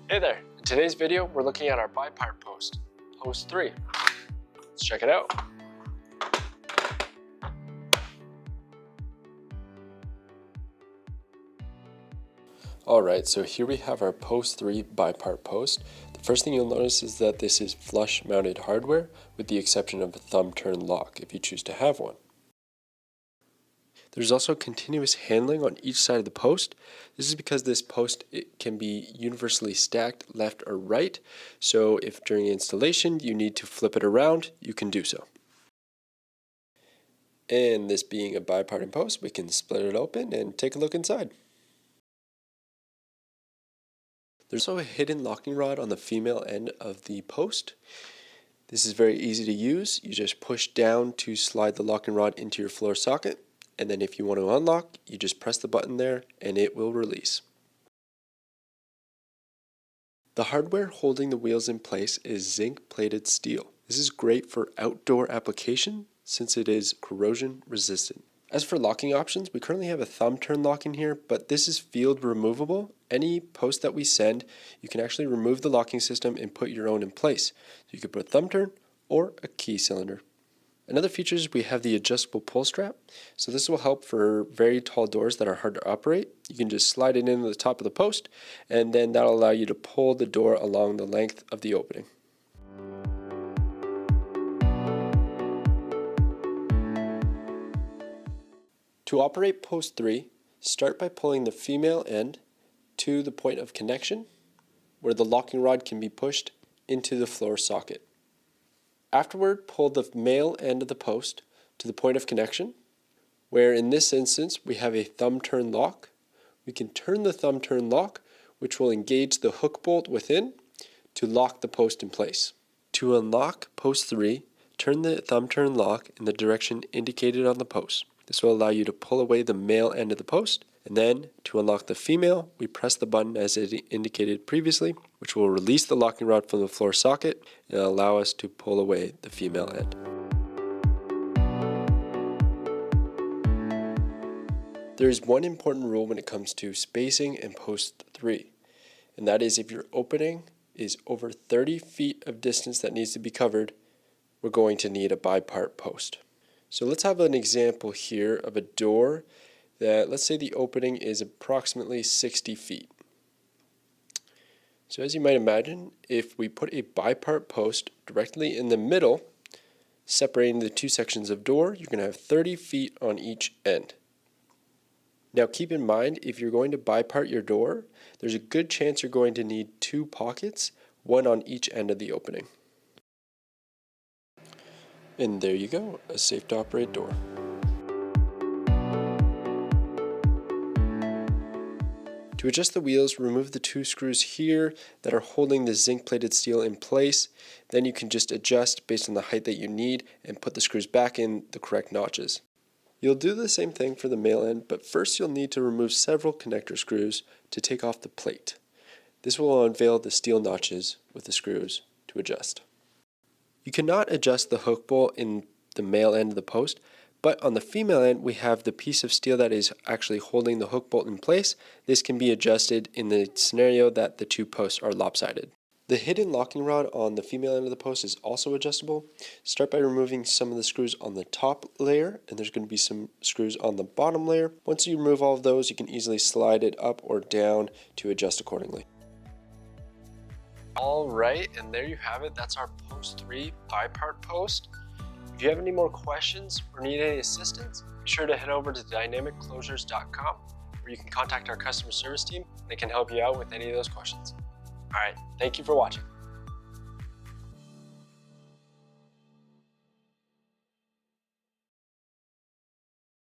Hey there! In today's video, we're looking at our BiPart post, post 3. Let's check it out. Alright, so here we have our post 3 BiPart post. The first thing you'll notice is that this is flush mounted hardware with the exception of a thumb turn lock if you choose to have one. There's also continuous handling on each side of the post. This is because this post can be universally stacked left or right, so if during installation you need to flip it around, you can do so. And this being a biparting post, we can split it open and take a look inside. There's also a hidden locking rod on the female end of the post. This is very easy to use. You just push down to slide the locking rod into your floor socket. And then if you want to unlock, you just press the button there and it will release. The hardware holding the wheels in place is zinc plated steel. This is great for outdoor application since it is corrosion resistant. As for locking options, we currently have a thumb turn lock in here, but this is field removable. Any post that we send, you can actually remove the locking system and put your own in place. So you could put a thumb turn or a key cylinder. Another feature is we have the adjustable pull strap. So this will help for very tall doors that are hard to operate. You can just slide it into the top of the post, and then that'll allow you to pull the door along the length of the opening. To operate post 3, start by pulling the female end to the point of connection, where the locking rod can be pushed into the floor socket. Afterward, pull the male end of the post to the point of connection, where in this instance we have a thumb turn lock. We can turn the thumb turn lock, which will engage the hook bolt within to lock the post in place. To unlock post 3, turn the thumb turn lock in the direction indicated on the post. This will allow you to pull away the male end of the post, and then to unlock the female, we press the button as it indicated previously, which will release the locking rod from the floor socket and allow us to pull away the female end. There is one important rule when it comes to spacing in post 3, and that is if your opening is over 30 feet of distance that needs to be covered, we're going to need a BiPart post. So let's have an example here of a door that, let's say the opening is approximately 60 feet. So as you might imagine, if we put a BiPart post directly in the middle, separating the two sections of door, you're going to have 30 feet on each end. Now keep in mind, if you're going to BiPart your door, there's a good chance you're going to need two pockets, one on each end of the opening. And there you go, a safe to operate door. To adjust the wheels, remove the two screws here that are holding the zinc plated steel in place. Then you can just adjust based on the height that you need and put the screws back in the correct notches. You'll do the same thing for the male end, but first you'll need to remove several connector screws to take off the plate. This will unveil the steel notches with the screws to adjust. You cannot adjust the hook bolt in the male end of the post, but on the female end we have the piece of steel that is actually holding the hook bolt in place. This can be adjusted in the scenario that the two posts are lopsided. The hidden locking rod on the female end of the post is also adjustable. Start by removing some of the screws on the top layer, and there's going to be some screws on the bottom layer. Once you remove all of those, you can easily slide it up or down to adjust accordingly. Alright, and there you have it. That's our post 3 BiPart post. If you have any more questions or need any assistance, be sure to head over to dynamicclosures.com, where you can contact our customer service team. They can help you out with any of those questions. Alright, thank you for watching.